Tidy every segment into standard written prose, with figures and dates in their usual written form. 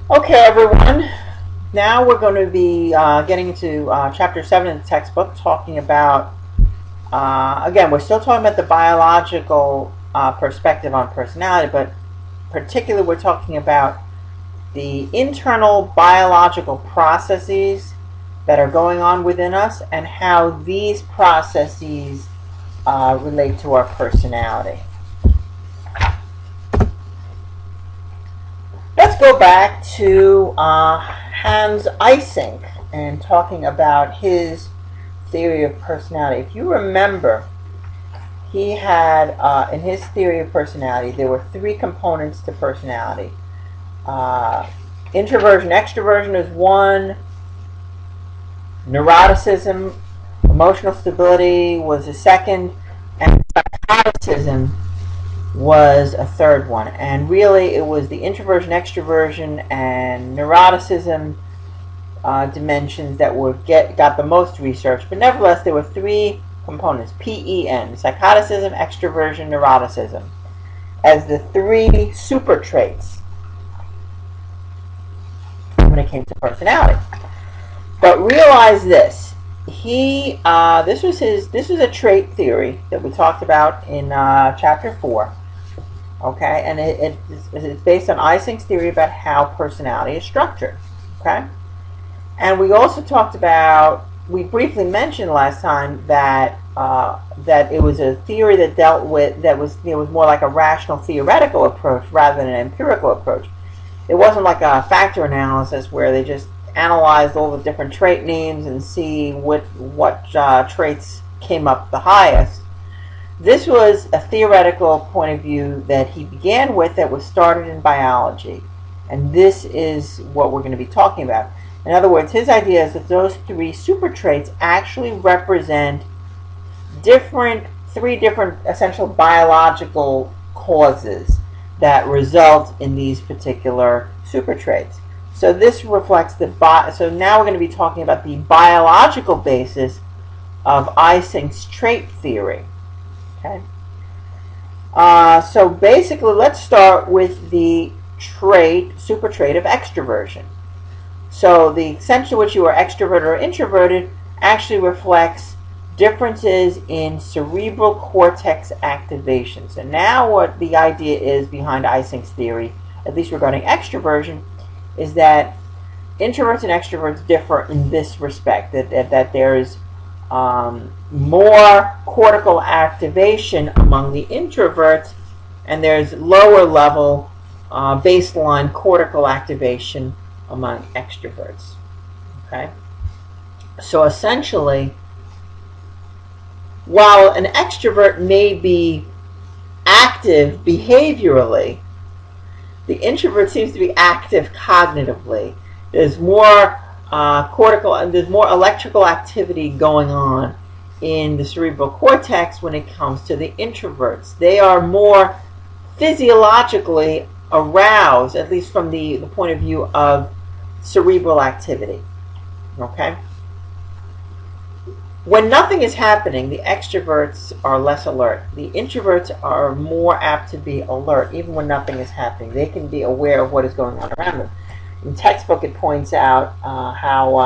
Okay, everyone. Now we're going to be getting into chapter 7 in the textbook, talking about, again, we're still talking about the biological perspective on personality, but particularly we're talking about the internal biological processes that are going on within us and how these processes relate to our personality. Let's go back to Hans Eysenck and talking about his theory of personality. If you remember, he had, in his theory of personality, there were three components to personality. Introversion, extroversion is one. Neuroticism, emotional stability was a second. And psychoticism was a third one. And really it was the introversion, extroversion, and neuroticism dimensions that got the most research. But nevertheless, there were three components, PEN, psychoticism, extroversion, neuroticism, as the three super traits when it came to personality. But realize this. This was a trait theory that we talked about in chapter 4. Okay, and it's based on Eysenck's theory about how personality is structured. Okay, and we also talked about, we briefly mentioned last time that that it was a theory that dealt with, that was, it was more like a rational theoretical approach rather than an empirical approach. It wasn't like a factor analysis where they just analyzed all the different trait names and see what traits came up the highest. This was a theoretical point of view that he began with, that was started in biology. And this is what we're going to be talking about. In other words, his idea is that those three super traits actually represent three different essential biological causes that result in these particular super traits. So this reflects so now we're going to be talking about the biological basis of Eysenck's trait theory. Okay. So basically, let's start with the super trait of extroversion. So the extent to which you are extroverted or introverted actually reflects differences in cerebral cortex activation. So now what the idea is behind Eysenck's theory, at least regarding extroversion, is that introverts and extroverts differ in this respect, that there is more cortical activation among the introverts, and there's lower level baseline cortical activation among extroverts. Okay, so essentially, while an extrovert may be active behaviorally, the introvert seems to be active cognitively. There's more there's more electrical activity going on in the cerebral cortex when it comes to the introverts. They are more physiologically aroused, at least from the point of view of cerebral activity. Okay? When nothing is happening, the extroverts are less alert. The introverts are more apt to be alert, even when nothing is happening. They can be aware of what is going on around them. In the textbook, it points out how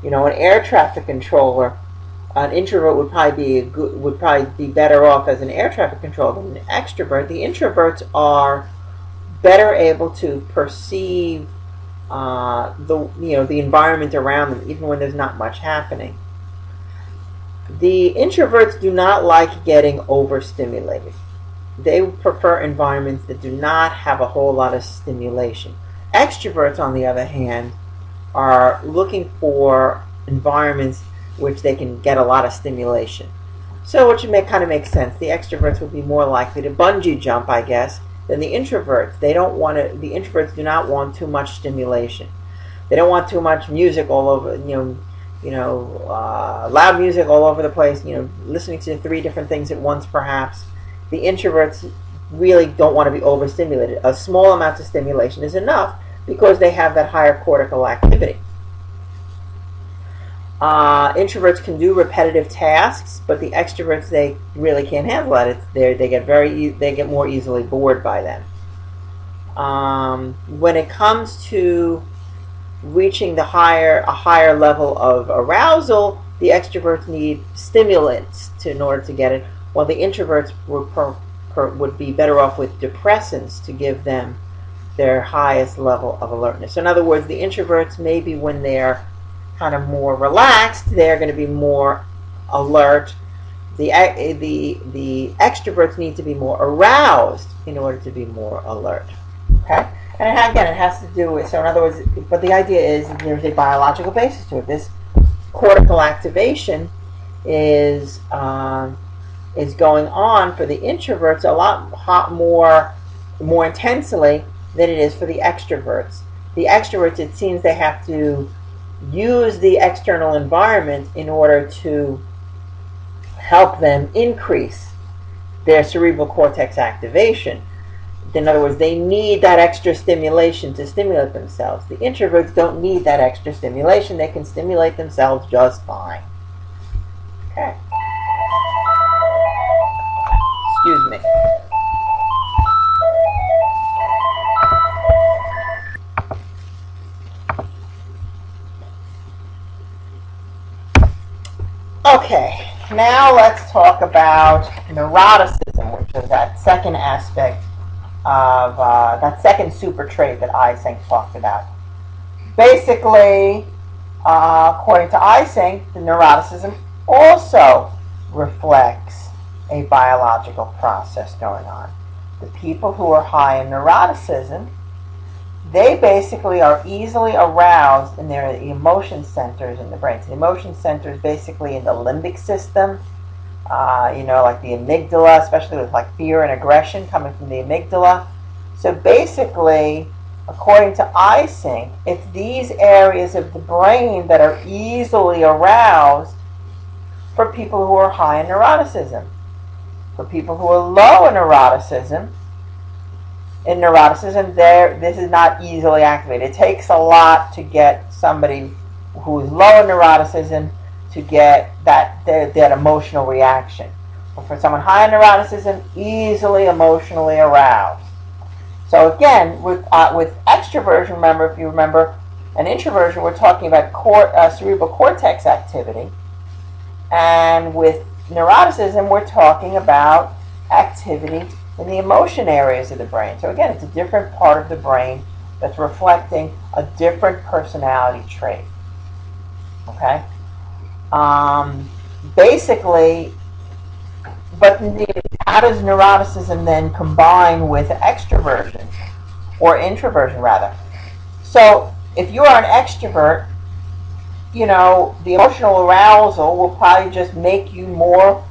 an air traffic controller, an introvert would probably be better off as an air traffic controller than an extrovert. The introverts are better able to perceive the environment around them, even when there's not much happening. The introverts do not like getting overstimulated. They prefer environments that do not have a whole lot of stimulation. Extroverts, on the other hand, are looking for environments which they can get a lot of stimulation. So which kind of makes sense. The extroverts would be more likely to bungee jump, I guess, than the introverts. The introverts do not want too much stimulation. They don't want too much music all over, loud music all over the place, listening to 3 different things at once perhaps. The introverts really don't want to be overstimulated. A small amount of stimulation is enough because they have that higher cortical activity. Introverts can do repetitive tasks, but the extroverts, they really can't handle that. They get more easily bored by them. when it comes to reaching a higher level of arousal, the extroverts need stimulants in order to get it, while the introverts would be better off with depressants to give them their highest level of alertness. So in other words, the introverts, maybe when they're kind of more relaxed, they're going to be more alert. The extroverts need to be more aroused in order to be more alert. Okay? And again, it has to do with, so in other words, but the idea is there's a biological basis to it. This cortical activation is going on for the introverts a lot more intensely than it is for the extroverts. The extroverts, it seems they have to use the external environment in order to help them increase their cerebral cortex activation. In other words, they need that extra stimulation to stimulate themselves. The introverts don't need that extra stimulation. They can stimulate themselves just fine. Okay. Excuse me. Okay, now let's talk about neuroticism, which is that second aspect of that second super trait that Eysenck talked about. Basically, according to Eysenck, the neuroticism also reflects a biological process going on. The people who are high in neuroticism, they basically are easily aroused in their emotion centers in the brain. So the emotion centers basically in the limbic system, like the amygdala, especially with like fear and aggression coming from the amygdala. So basically, according to Eysenck, it's these areas of the brain that are easily aroused for people who are high in neuroticism. For people who are low in neuroticism, this is not easily activated. It takes a lot to get somebody who is low in neuroticism to get that emotional reaction. But for someone high in neuroticism, easily emotionally aroused. So again, with extraversion, remember, if you remember, and introversion, we're talking about cerebral cortex activity. And with neuroticism, we're talking about activity in the emotion areas of the brain. So again, it's a different part of the brain that's reflecting a different personality trait. Okay? Basically, but how does neuroticism then combine with extraversion, or introversion rather? So if you are an extrovert, the emotional arousal will probably just make you more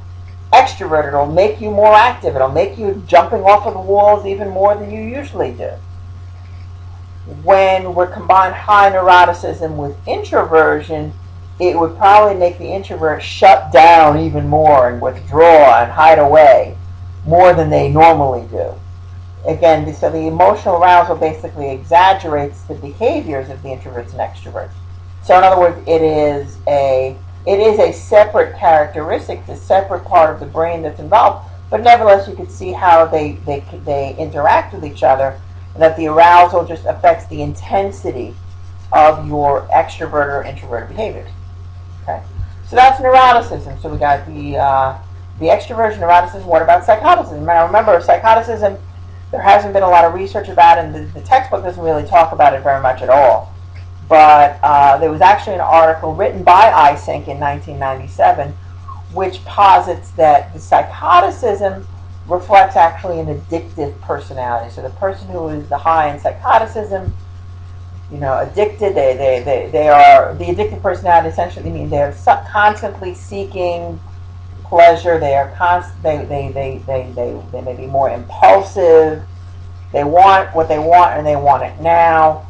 extroverted. It'll make you more active. It'll make you jumping off of the walls even more than you usually do. When we're combined high neuroticism with introversion, it would probably make the introvert shut down even more and withdraw and hide away more than they normally do. Again, so the emotional arousal basically exaggerates the behaviors of the introverts and extroverts. So in other words, it is a separate characteristic, a separate part of the brain that's involved, but nevertheless you can see how they interact with each other, and that the arousal just affects the intensity of your extrovert or introverted behaviors. Okay, so that's neuroticism. So we got the extroversion, neuroticism. What about psychoticism? Now remember, psychoticism, there hasn't been a lot of research about it, and the textbook doesn't really talk about it very much at all. But there was actually an article written by Eysenck in 1997 which posits that the psychoticism reflects actually an addictive personality. So the person who is the high in psychoticism, addicted, they are, the addictive personality essentially means they're constantly seeking pleasure. They are they may be more impulsive. They want what they want and they want it now.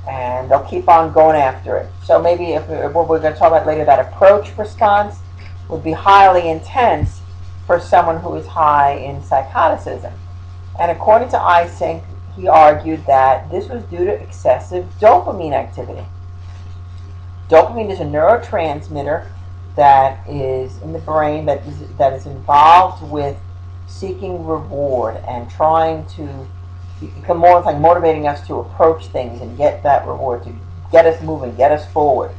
And they'll keep on going after it. So maybe if what we're going to talk about later, that approach response would be highly intense for someone who is high in psychoticism. And according to Eysenck, he argued that this was due to excessive dopamine activity. Dopamine is a neurotransmitter that is in the brain that is involved with seeking reward and trying to become more like motivating us to approach things and get that reward, to get us moving, get us forward.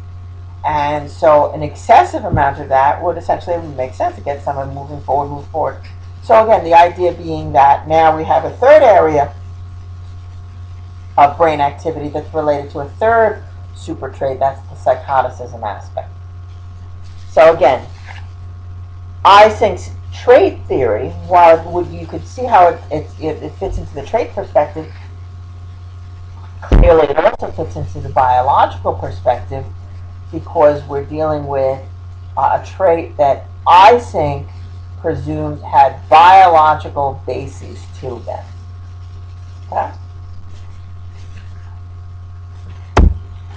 And so an excessive amount of that would essentially make sense to get someone moving forward, move forward. So again, the idea being that now we have a third area of brain activity that's related to a third super trait, that's the psychoticism aspect. So again, Eysenck's trait theory, while you could see how it fits into the trait perspective, clearly it also fits into the biological perspective, because we're dealing with a trait that Eysenck presumed had biological bases to them. Okay?